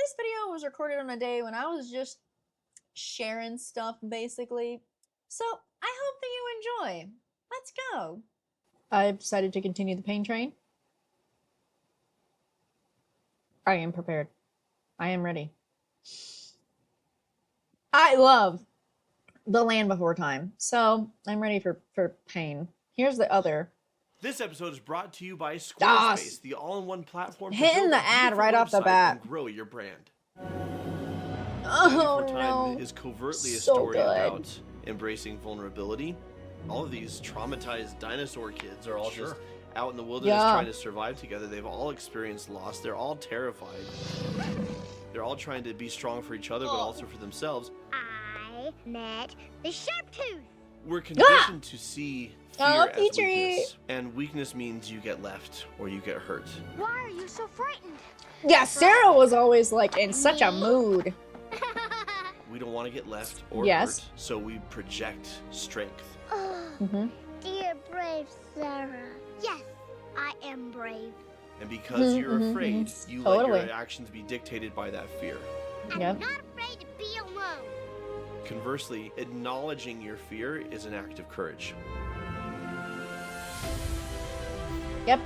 this video was recorded on a day when I was just sharing stuff, basically. So I hope that you enjoy. Let's go. I've decided to continue the pain train. I am prepared. I am ready. I love The Land Before Time, so I'm ready for pain. Here's the other. This episode is brought to you by Squarespace, the all-in-one platform to build the a ad beautiful right off the website bat. and grow your brand. Oh Land Before Time no. is covertly a So story good. about embracing vulnerability. All of these traumatized dinosaur kids are all just out in the wilderness trying to survive together. They've all experienced loss. They're all terrified. They're all trying to be strong for each other, but also for themselves. I met the Sharptooth. We're conditioned to see fear as Petrie. weakness, and weakness means you get left or you get hurt. Why are you so frightened? Yeah, Sarah was always like in such a mood. We don't want to get left or Yes. hurt, so we project strength. Oh, dear brave Sarah. Yes, I am brave. And because you're afraid, you let Totally. your actions be dictated by that fear. I'm Yep. not afraid to be alone. Conversely, acknowledging your fear is an act of courage. Yep.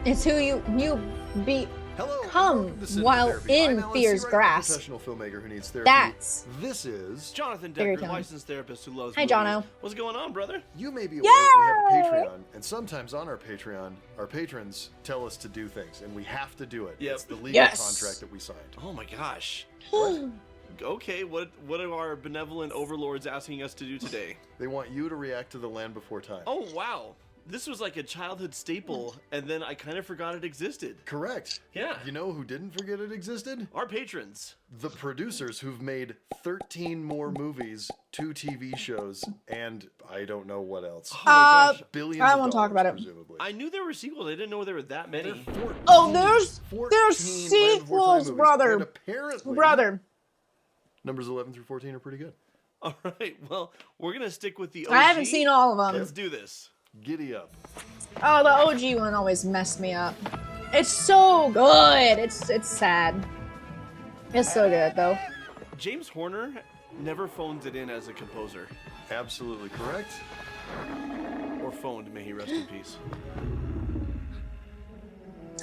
It's who you Hello, become this is while Therapy. I'm in Alan fear's Seawright, a grasp. professional filmmaker who needs therapy. That's This is Jonathan Very Decker, telling. licensed therapist who loves Hi, movies. Jono. What's going on, brother? You may be aware we have a Yay! Patreon, and sometimes on our Patreon, our patrons tell us to do things, and we have to do it. Yep. It's the legal Yes. contract that we signed. Oh my gosh. Okay, what are our benevolent overlords asking us to do today? They want you to react to The Land Before Time. Oh wow. This was like a childhood staple, and then I kind of forgot it existed. Correct. Yeah. You know who didn't forget it existed? Our patrons. The producers who've made 13 more movies, 2 TV shows, and I don't know what else. Oh my gosh. Billions I of won't talk dollars, about it. presumably. I knew there were sequels. I didn't know there were that many. There are 14 Oh, there's 14 there's Land Before Time sequels, movies, brother. And apparently, Brother. numbers 11 through 14 are pretty good. All right, well, we're going to stick with the OG. I haven't seen all of them. Let's do this. Giddy up. Oh, the OG one always messed me up. It's so good. It's sad. It's so good though. James Horner never phones it in as a composer. Absolutely correct. Or phoned, may he rest in peace.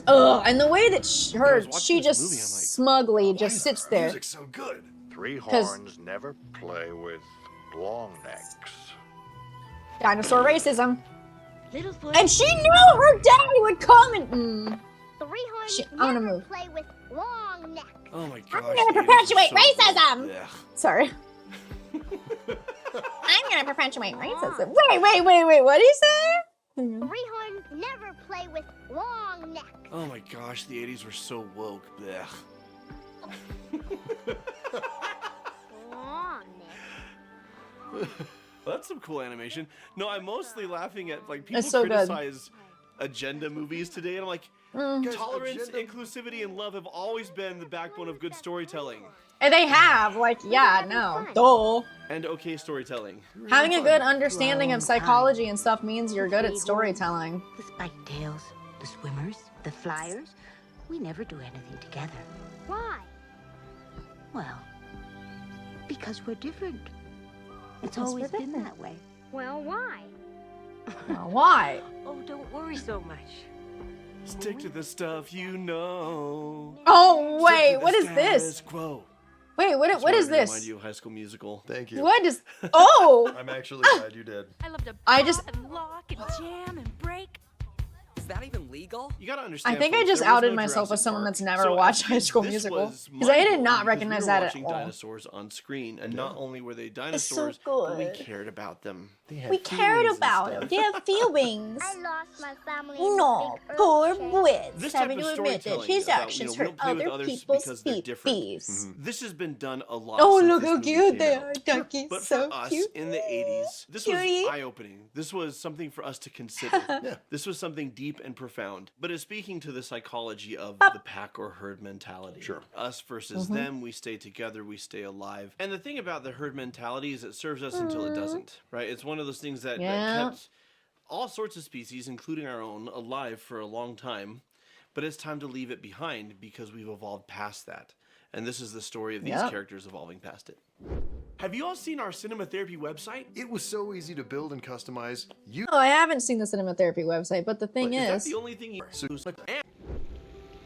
Ugh, and the way that I was watching she this just movie, I'm like, smugly Why just is sits our there. Music's so good. Three 'Cause- horns never play with long necks. Dinosaur racism. Littlefoot. And she knew her daddy would come and Three horns Shit, I'm gonna never move. play with long necks. Oh my gosh. gonna the 80s are perpetuate so racism. good. Ugh. sorry. I'm gonna perpetuate racism. Wait, what did he say? Three horns never play with long necks. Oh my gosh, the 80s were so woke. Ugh. Long necks. That's some cool animation. No, I'm mostly laughing at like people It's so good. criticize agenda movies today, and I'm like, Guys, tolerance, agenda- inclusivity, and love have always been the backbone of good storytelling And they have, like, yeah, no. Duh. and okay storytelling. Having a good understanding of psychology and stuff means you're good at storytelling. The spike-tails, the swimmers, the flyers. We never do anything together. Why? Well, because we're different. It's Because always we're been different. that way. Well, why? Why? Oh, don't worry so much. Stick to the stuff you know. Oh, Stick wait, to the what is status this? Quo. Wait, what is Sorry to Remind this? you of High School Musical. Thank you. What is... Oh! I'm actually glad you did. I love to I just- pop and lock and jam and break. Is that even legal? You gotta understand. I think I folks, just there was outed no myself as Jurassic someone Park. that's never So watched High School this Musical. was Because I did mind-blowing not because recognize we were that at watching all. dinosaurs on screen, and not only were they dinosaurs, so but we good. cared about them. They had We cared feelings and about stuff. it. They have feelings. I lost my family. in No, the big poor earthquake. Witz This type having of to admit that storytelling his about, actions we don't hurt play with other others people's because they're different. feelings. This has been done a lot. Oh, since look this how movie cute came they out. are, Ducky. But So for us cute. in the 80s, this Cutie. was eye-opening. This was something for us to consider. Yeah. This was something deep and profound. But it's speaking to the psychology of the pack or herd mentality. Sure. Us versus them, we stay together, we stay alive. And the thing about the herd mentality is it serves us until it doesn't, right? It's one of those things that Yeah. kept all sorts of species, including our own, alive for a long time. but it's time to leave it behind because we've evolved past that. And this is the story of these characters evolving past it. Have you all seen our Cinema Therapy website? It was so easy to build and customize. Oh, I haven't seen the Cinema Therapy website, but the thing Is that is, the only thing you...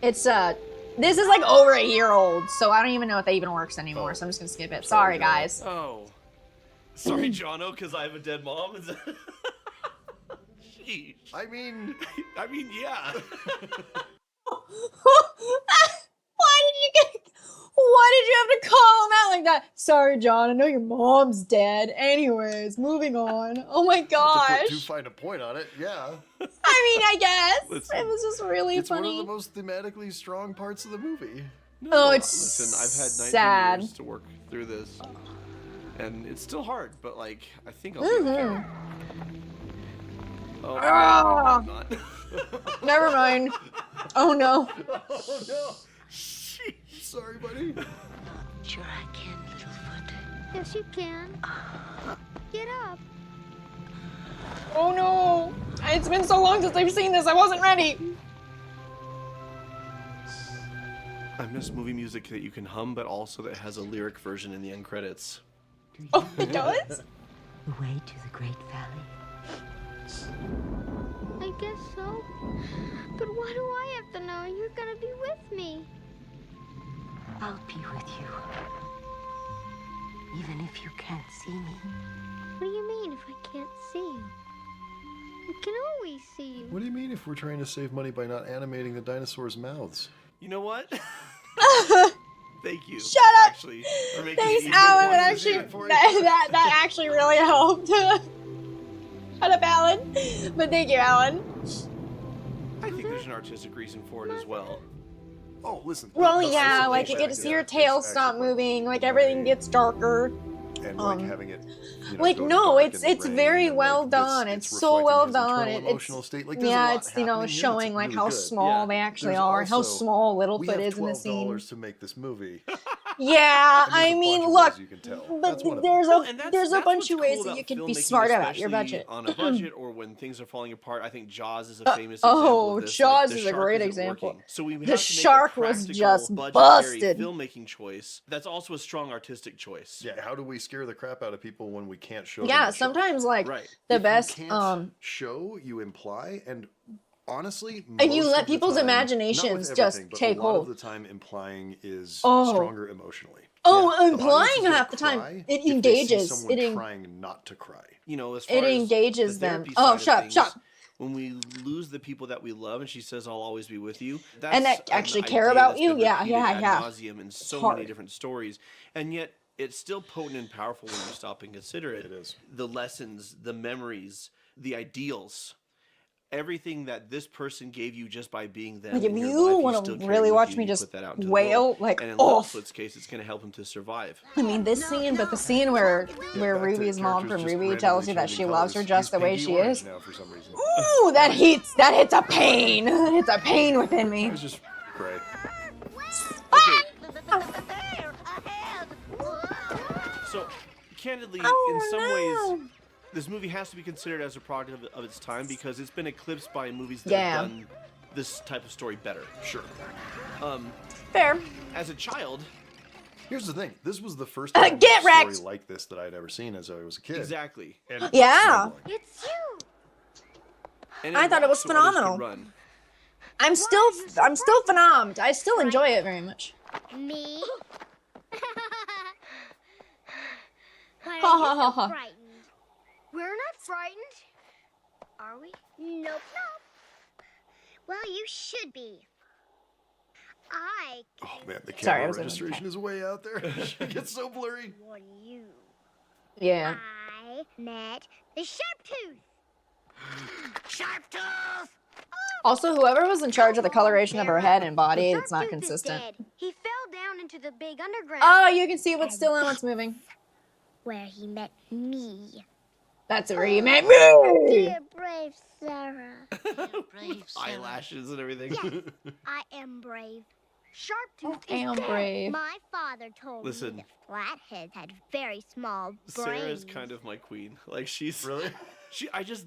it's this is like over a year old, so I don't even know if that even works anymore. So I'm just gonna skip it. Sorry, guys. Oh. Sorry, Jono, because I have a dead mom. Sheesh. I mean, yeah. Why did you have to call him out like that? Sorry, John, I know your mom's dead. Anyways, moving on. Oh my gosh. to find a point on it, yeah. I mean, I guess. Listen, it was just really It's funny. one of the most thematically strong parts of the movie. No, Oh, it's listen, I've had 19 sad. years to work through this. And it's still hard, but like, I think I'll be okay. Oh, Ah. I'm not. Never mind. Oh no. Oh no! Sorry, buddy. Sure I can, Littlefoot. Yes, you can. Get up. Oh no. It's been so long since I've seen this. I wasn't ready. I miss movie music that you can hum, but also that has a lyric version in the end credits. Oh, it does? The way to the Great Valley. I guess so. But why do I have to know you're gonna be with me? I'll be with you. Even if you can't see me. What do you mean if I can't see you? I can always see you. What do you mean if we're trying to save money by not animating the dinosaurs' mouths? You know what? Thank you. Shut up. Actually, for making Thanks, it easier Alan. to That watch actually, this. that actually really helped. Shut up, Alan. But thank you, Alan. I think there's an artistic reason for it as well. Oh, listen. Well, the yeah, isolation like you get to factor see your is tail stop actually moving, like everything gets darker. and like having it, you know, Like go no, dark it's and it's rain very and, well like, done. it's It's so reflecting well his done. internal It's emotional state. Like, there's a yeah, lot it's you know happening here showing that's like really how good. small Yeah. they actually There's are, how also- small We Littlefoot have is in the $12 scene. to make this movie. Yeah, And there's I a mean, bunch of look, ways you can tell. but That's one of them. there's Well, a and that's there's a what's bunch of ways cool that about you can be filmmaking, smart about your especially budget. on a budget or when things are falling apart. I think Jaws is a famous oh, example of this. Jaws the is a shark great isn't example. working. So we have The to make shark a was practical, just budgetary busted. filmmaking choice. That's also a strong artistic choice. Yeah, how do we scare the crap out of people when we can't show them Yeah, the shark? sometimes like Right. the If best you can't show, you imply, and honestly, And you most let of the people's time, not with imaginations everything, just but take a lot hold. of the time implying is Oh. stronger emotionally. Oh, The implying audience is gonna half the time cry it if they see engages. someone It trying not to cry. You know, as far it as engages the them. therapy Oh, side shut of up, things, shut up. When we lose the people that we love, and she says, "I'll always be with you," that's And that an actually care idea about that's you? been Yeah, repeated yeah, ad yeah. nauseum in so hard. many different stories, and yet it's still potent and powerful when you stop and consider it. It is. The lessons, the memories, the ideals. Everything that this person gave you just by being them. Like, in if your you life, wanna still carry really with watch you me and you just put that out into the wail, world. like, and in off. Littlefoot's case, it's going to help him to survive. I mean, this scene, but the scene where back Ruby's to mom characters from just Ruby tells you randomly that she changing loves her colors. just He's the way pinky she orange is. now for some reason. Ooh, that hits a pain. It's a pain within me. It was just gray. So, candidly, Oh, in some no. ways, this movie has to be considered as a product of its time because it's been eclipsed by movies that Yeah. have done this type of story better. Sure. Fair. As a child, Here's the thing. This was the first time Get a story wrecked! like this that I'd ever seen as I was a kid. exactly. And Yeah. snuggling. It's you. And I thought it was walks so others could phenomenal. run. I'm still phenomenal. I still enjoy it very much. Me? Why Ha, are ha, you ha, so ha. frightened? We're not frightened. Are we? Nope, nope. Well, you should be. I Oh man, the Sorry, I camera was in the registration is way out there. It gets so blurry. warn you. Yeah. I met the Sharptooth. Sharptooth! Also, whoever was in charge of the coloration of her head and body, The it's not Sharptooth is consistent. dead. He fell down into the big underground. Oh, you can see what's still in what's moving. Where he met me. That's where you met me. Dear brave Sarah. Eyelashes and everything. Yes, I am brave. Sharptooth I am is dead. brave. My father told Listen. me that flatheads had very small brains. Sarah is kind of my queen. Like she's Really?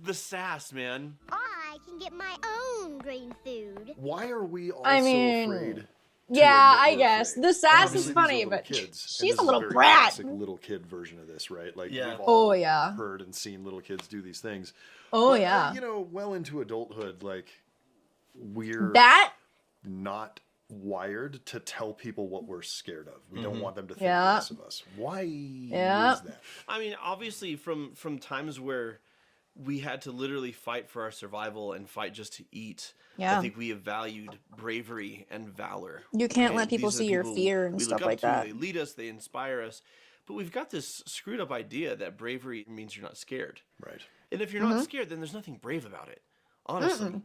the sass, man. I I can get my own green food. Why are we all I so mean, afraid? Yeah, I guess. The sass Obviously, is these are funny, little but kids, and she's this a is little very brat. classic little kid version of this, right? Like Yeah. we've all Oh, yeah. heard and seen little kids do these things. Oh, But, yeah. you know, well into adulthood, like we're That? not wired to tell people what we're scared of. We don't want them to think Yeah. less of us. Why Yeah. is that? I mean, obviously, from times where we had to literally fight for our survival and fight just to eat. Yeah. I think we have valued bravery and valor. You can't let Okay? people These are the see your people fear and we stuff look up like to, that. They lead us, they inspire us. But we've got this screwed up idea that bravery means you're not scared. Right. And if you're not scared, then there's nothing brave about it. Honestly.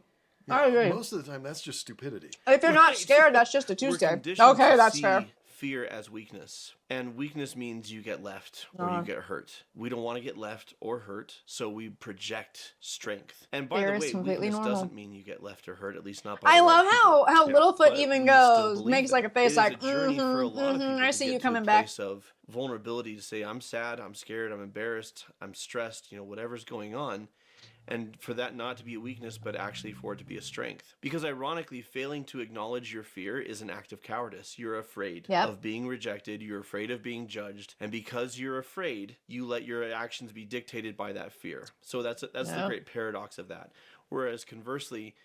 I agree. Most of the time, that's just stupidity. If you're not Right. scared, that's just a We're Tuesday. conditioned Okay, to that's see fair. fear as weakness. And weakness means you get left or you get hurt. We don't want to get left or hurt, so we project strength. And by Fear the is way, completely weakness normal. doesn't mean you get left or hurt, at least not by I the right love people. how Littlefoot But even we still goes, believe makes that. like a face It is like, a journey for a lot of people I to see get you to a coming back. place of vulnerability to say, I'm sad, I'm scared, I'm embarrassed, I'm stressed, whatever's going on. And for that not to be a weakness, but actually for it to be a strength. Because ironically, failing to acknowledge your fear is an act of cowardice. You're afraid Yep. of being rejected. You're afraid of being judged. And because you're afraid, you let your actions be dictated by that fear. So that's the Yep. great paradox of that. Whereas conversely,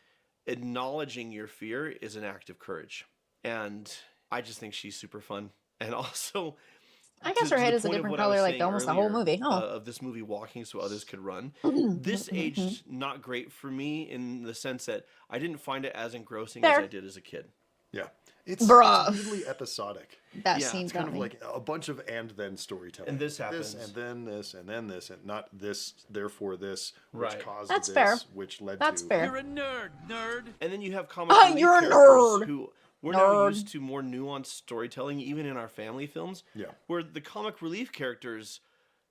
acknowledging your fear is an act of courage. And I just think she's super fun. And also... I guess her to head the is a point of different what I was color like saying almost the whole earlier, movie. Oh. of this movie walking so others could run. This aged not great for me in the sense that I didn't find it as engrossing Fair. as I did as a kid. Yeah. It's Bruh. weirdly episodic. That Yeah, scene It's got kind of me. like a bunch of and then storytelling. And this happens. This, and then this, and then this, and not this, therefore this, which Right. caused That's this, fair. which led That's to... fair. You're a nerd. And then you have comic relief You're a characters nerd. who we're now Nerd. used to more nuanced storytelling, even in our family films. Yeah. Where the comic relief characters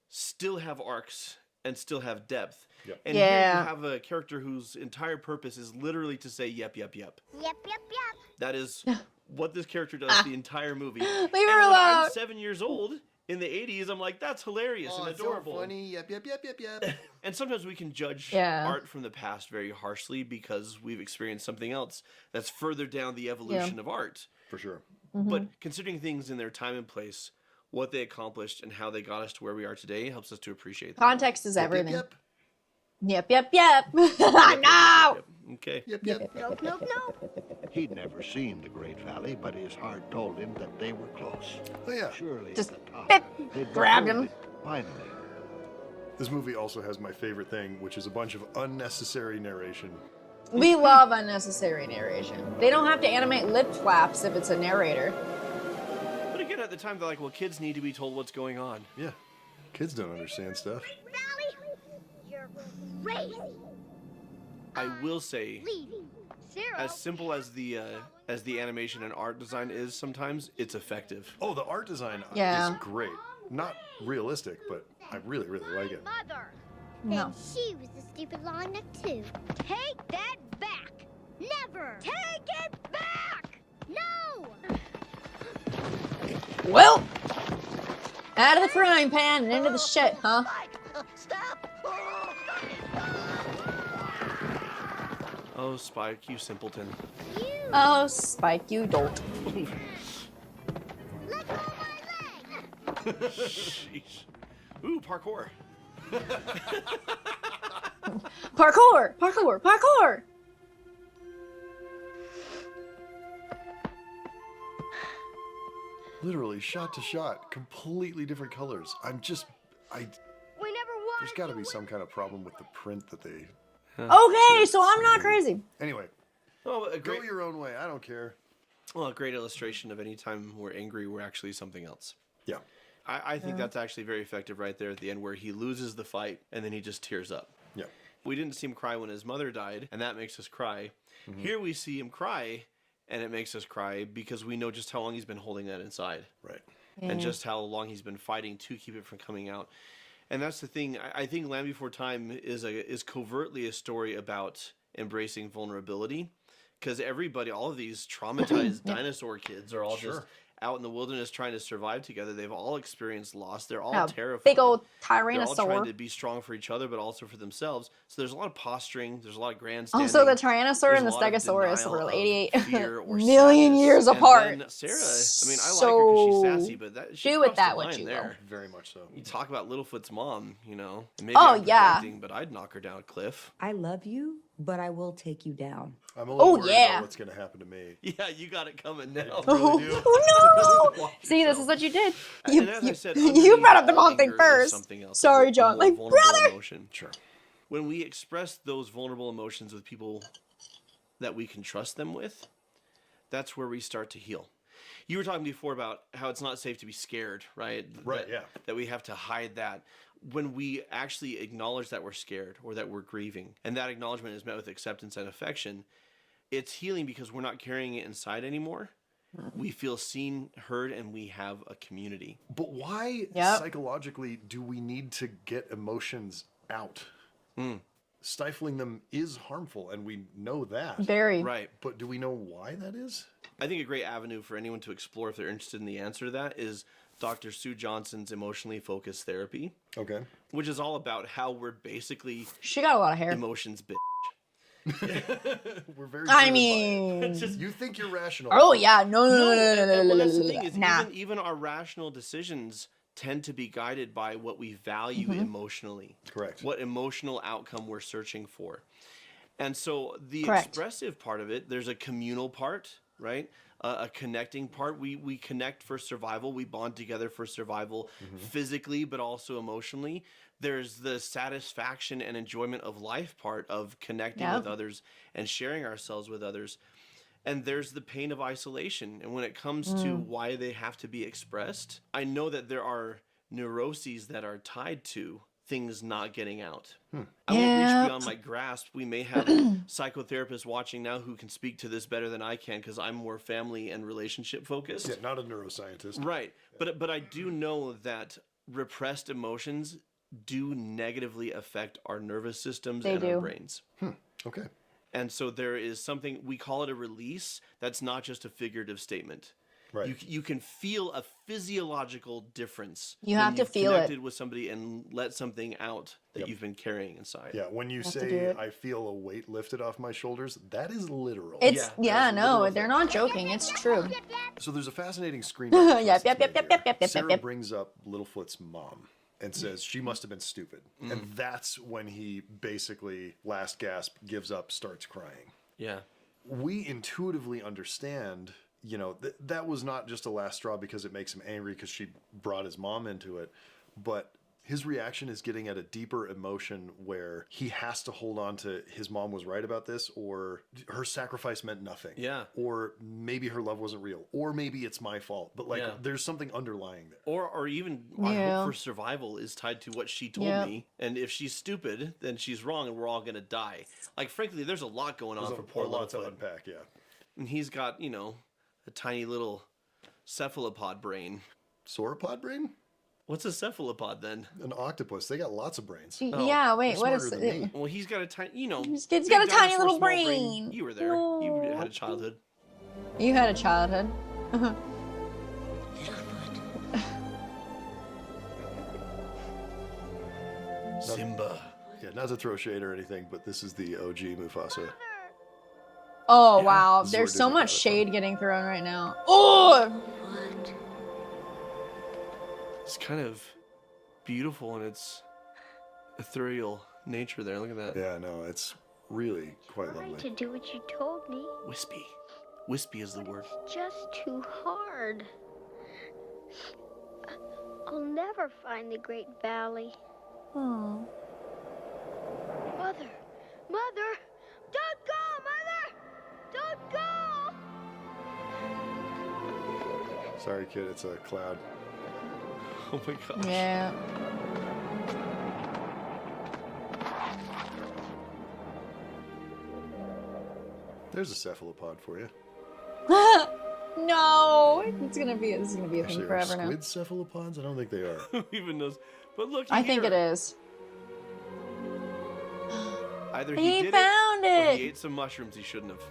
still have arcs and still have depth. Yep. And here Yeah. you have a character whose entire purpose is literally to say yep, yep, yep. Yep, yep, yep. That is what this character does the entire movie. Leave And her when I'm alone. 7 years old in the 80s, I'm like, that's hilarious and adorable. So funny. Yep, yep, yep, yep, yep. And sometimes we can judge Yeah. art from the past very harshly because we've experienced something else that's further down the evolution of art. For sure. Mm-hmm. But considering things in their time and place, what they accomplished and how they got us to where we are today helps us to appreciate them. Context is Yep, everything. Yep, Yep, yep, yep. No! Yep. Okay. yep, yep, yep. Nope, nope, nope. He'd never seen the Great Valley, but his heart told him that they were close. Oh, yeah. Surely Just at the top, bip, they'd grabbed behold him. it, finally. This movie also has my favorite thing, which is a bunch of unnecessary narration. We love unnecessary narration. They don't have to animate lip flaps if it's a narrator. But again, at the time, they're like, well, kids need to be told what's going on. Yeah. Kids don't understand stuff. Sally, you're crazy. I will say, Leaving. Zero. as simple as the animation and art design is sometimes, it's effective. Oh, the art design Yeah. is great. Not realistic, but I really, really like it. Mother. No. Then she was the stupid long neck too. Take that back. Never. Take it back. No. Well, out of the frying pan and into the shit, huh? Stop. Oh, Spike, you simpleton. You. Oh, Spike, you dolt. Let go of my leg. Sheesh. Ooh, parkour. Parkour! Parkour! Parkour! Literally, shot to shot, completely different colors. We never wanted There's got to to be some kind of problem with the print that they... Okay, so I'm not crazy. Anyway, Oh, a go great, your own way. I don't care. well, a great illustration of any time we're angry, we're actually something else. Yeah. I think that's actually very effective right there at the end where he loses the fight and then he just tears up. Yeah. We didn't see him cry when his mother died, and that makes us cry. Here we see him cry, and it makes us cry because we know just how long he's been holding that inside. Right. And just how long he's been fighting to keep it from coming out. And that's the thing. I think Land Before Time is covertly a story about embracing vulnerability, because everybody, all of these traumatized dinosaur kids are all just out in the wilderness trying to survive together. They've all experienced loss. They're all terrified. Big old They're all tyrannosaur. trying to be strong for each other, but also for themselves. So there's a lot of posturing. There's a lot of grandstanding. Also, the Tyrannosaur and the There's a lot of Stegosaurus denial were of 88 fear or million sadness. years And apart. then Sarah, I mean, I like her because she's sassy, but that she do with crossed that the what line you there. will. Very much so. You talk about Littlefoot's mom, you know. And maybe Oh, I'm yeah. projecting, but I'd knock her down a cliff. I love you, but I will take you down. I'm a little worried yeah. about what's going to happen to me. Yeah, you got it coming now. Oh, Really do. oh no! Watch See, this yourself. is what you did. And as I said, You underneath brought up the all mom thing anger is first. something else, Sorry, a John. more My vulnerable brother. Emotion. Sure. When we express those vulnerable emotions with people that we can trust them with, that's where we start to heal. You were talking before about how it's not safe to be scared, right? Right, yeah. That we have to hide that. When we actually acknowledge that we're scared or that we're grieving, and that acknowledgement is met with acceptance and affection, it's healing because we're not carrying it inside anymore. We feel seen, heard, and we have a community. But why psychologically do we need to get emotions out? Stifling them is harmful, and we know that. Very. Right. But do we know why that is? I think a great avenue for anyone to explore if they're interested in the answer to that is Dr. Sue Johnson's emotionally focused therapy. Okay. Which is all about how we're basically She got a lot of hair. emotions bitch. We're very. I driven by mean, it. You think you're rational. oh yeah, no, Well, that's the thing is nah. even our rational decisions tend to be guided by what we value emotionally. Correct. What emotional outcome we're searching for. And so the Correct. expressive part of it, there's a communal part, right? A connecting part. We connect for survival. We bond together for survival physically, but also emotionally. There's the satisfaction and enjoyment of life part of connecting with others and sharing ourselves with others. And there's the pain of isolation. And when it comes to why they have to be expressed, I know that there are neuroses that are tied to things not getting out. I won't reach beyond my grasp. We may have psychotherapists watching now who can speak to this better than I can because I'm more family and relationship focused. Yeah, not a neuroscientist. Right. But I do know that repressed emotions do negatively affect our nervous systems and our brains. Okay. And so there is something, we call it a release, that's not just a figurative statement. Right. You can feel a physiological difference. You when have to you've feel it. connected with somebody and let something out that you've been carrying inside. Yeah, when you to do say it. I feel a weight lifted off my shoulders, that is literal. It's that is a no, literal they're thing. not joking. It's true. So there's a fascinating screen. Yep, yep. Sarah brings up Littlefoot's mom and says she must have been stupid. And that's when he basically, last gasp, gives up, starts crying. Yeah. We intuitively understand, you know, that was not just a last straw because it makes him angry because she brought his mom into it, but his reaction is getting at a deeper emotion where he has to hold on to his mom was right about this, or her sacrifice meant nothing. Yeah. Or maybe her love wasn't real, or maybe it's my fault, but like there's something underlying there. Or even our hope for survival is tied to what she told me. And if she's stupid, then she's wrong and we're all going to die. Like, frankly, there's a lot going on for poor lot to Littlefoot. unpack, yeah. And he's got, you know, a tiny little cephalopod brain. Sauropod brain? What's a cephalopod then? An octopus. They got lots of brains. Yeah, wait, He's what is smarter than me. Well, he's got a tiny, you know. He's big got a tiny dinosaur, little small brain. You were there. You had a childhood. You had a childhood. Simba. Yeah, not to throw shade or anything, but this is the OG Mufasa. Oh wow, this is there's where so Disney much got it from. shade getting thrown right now. Oh, It's kind of beautiful in its ethereal nature there. Look at that. Yeah, no, it's really quite Try to lovely. do what you told me. Wispy. Wispy is the word. It's just too hard. I'll never find the Great Valley. oh. Mother! Mother! Don't go, Mother! Don't go! Sorry, kid, it's a cloud. Oh my gosh. Yeah. There's a cephalopod for you. No, this is gonna be a thing Actually, are forever now. squid cephalopods? I don't think they are. Who even knows? But look, I think it is. Either He did found it, or it. he ate some mushrooms he shouldn't have.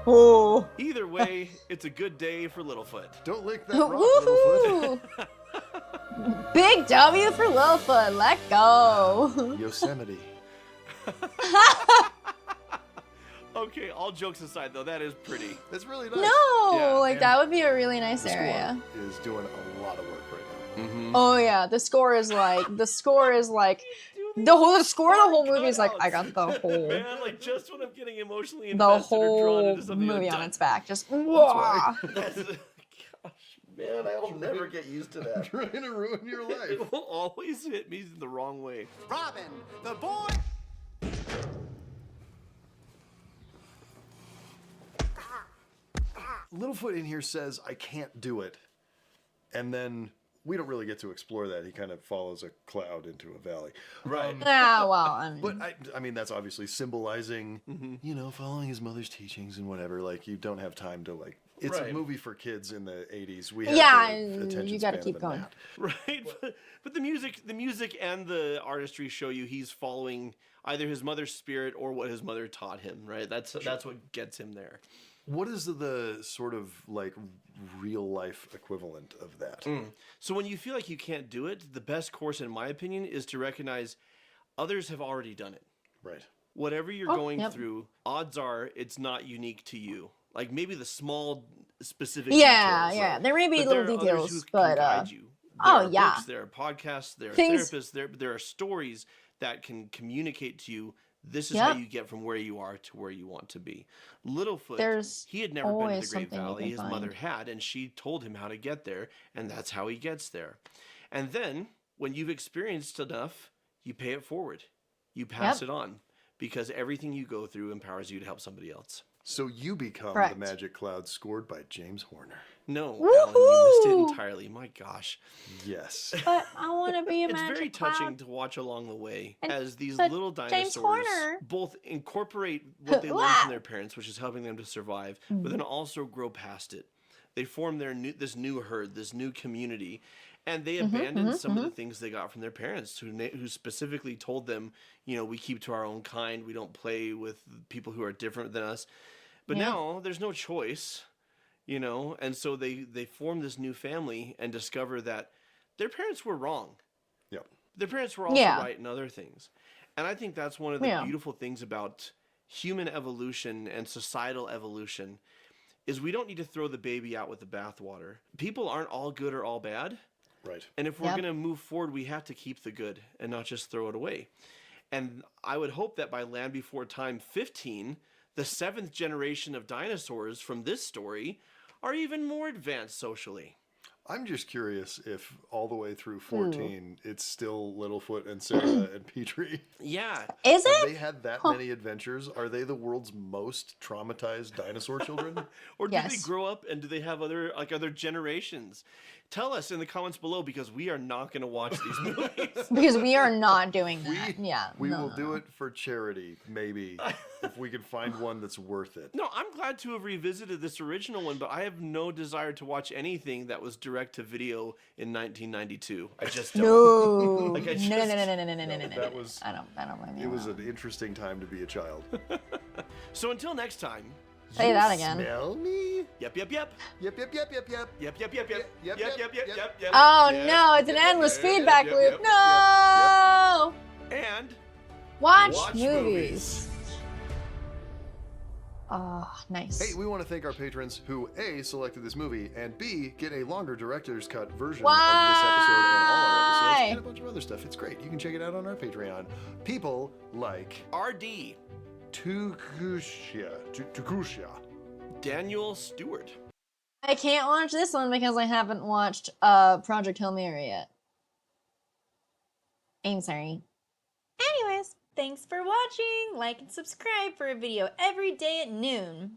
Oh. Either way, it's a good day for Littlefoot. Don't lick that rock, Littlefoot. Woohoo! Big W for Littlefoot. Let go. Yosemite. Okay, all jokes aside, though, that is pretty. That's really nice. No, Yeah, like that would be a really nice The area. score is doing a lot of work right now. Mm-hmm. Oh yeah, the score is like the score of the whole movie is like I got the whole Man, like just when I'm getting emotionally the invested or drawn whole into something, movie I'm on done. its back. Just why. That's, gosh, man, I'll never get used to that. Trying to ruin your life. It will always hit me the wrong way. Robin, the boy. Littlefoot in here says, I can't do it. And then we don't really get to explore that. He kind of follows a cloud into a valley. Right. Ah, well, I mean, But I mean, that's obviously symbolizing, you know, following his mother's teachings and whatever. Like, you don't have time to, like, it's Right. a movie for kids in the 80s. We have yeah, the attention you got to span keep of a going. gnat. Right, but the music and the artistry show you he's following either his mother's spirit or what his mother taught him. Right, that's what gets him there. What is the sort of, like, real life equivalent of that? So when you feel like you can't do it, the best course, in my opinion, is to recognize others have already done it. Right. Whatever you're Oh, going yep. through, odds are it's not unique to you. Like maybe the small specific Yeah, details, yeah. There may be but there little are others who details, can but guide you. oh, There are yeah. books, there are podcasts, there are Things- therapists, there are stories that can communicate to you. This is Yep. how you get from where you are to where you want to be. Littlefoot, There's he had never been to always the Great something you Valley. can His mother find. had, and she told him how to get there, and that's how he gets there. And then when you've experienced enough, you pay it forward. You pass Yep. it on because everything you go through empowers you to help somebody else. So you become Correct. the Magic Cloud scored by James Horner. No, Alan, you missed it Woohoo! entirely. My gosh. Yes. but I want to be a It's magic very cloud. touching to watch along the way And- as these but little James dinosaurs Horner- both incorporate what they learn from their parents, which is helping them to survive, but then also grow past it. They form this new herd, this new community, and they abandon some of the things they got from their parents, who specifically told them, you know, we keep to our own kind, we don't play with people who are different than us. But Yeah. now there's no choice, you know, and so they form this new family and discover that their parents were wrong. Yep. Their parents were also Yeah. right in other things. And I think that's one of the Yeah. beautiful things about human evolution and societal evolution is we don't need to throw the baby out with the bathwater. People aren't all good or all bad. Right. And if we're Yep. going to move forward, we have to keep the good and not just throw it away. And I would hope that by Land Before Time 15, the 7th generation of dinosaurs from this story are even more advanced socially. I'm just curious if all the way through 14, it's still Littlefoot and Sarah and Petrie. Yeah. Is Have it? they had that many adventures? Are they the world's most traumatized dinosaur children? Or do they Yes. grow up and do they have other generations? Tell us in the comments below because we are not going to watch these movies. Because we are not doing that. Yeah. We no, will no, do no. it for charity, maybe, if we can find one that's worth it. No, I'm glad to have revisited this original one, but I have no desire to watch anything that was direct to video in 1992. I just don't. No. Like, I No, just- no, no, no, no, no, no, no, no, no. that was- I don't blame you. It was an interesting time to be a child. So until next time. Say that again. Smell me? Yep, yep, yep. Yep, yep, yep, yep, yep. Yep, yep, yep, yep. Yep, Yep, yep, yep, yep, yep, yep. Oh yep, no, it's an yep, endless yep, feedback yep, loop. yep, No. And Watch, Watch movies. Oh, nice. Hey, we want to thank our patrons who A, selected this movie, and B, get a longer director's cut version of this episode and all our episodes, Why? and a bunch of other stuff. It's great. You can check it out on our Patreon. People like RD, Tukushia. Daniel Stewart. I can't watch this one because I haven't watched Project Hail Mary yet. I'm sorry. Anyways, thanks for watching. Like and subscribe for a video every day at noon.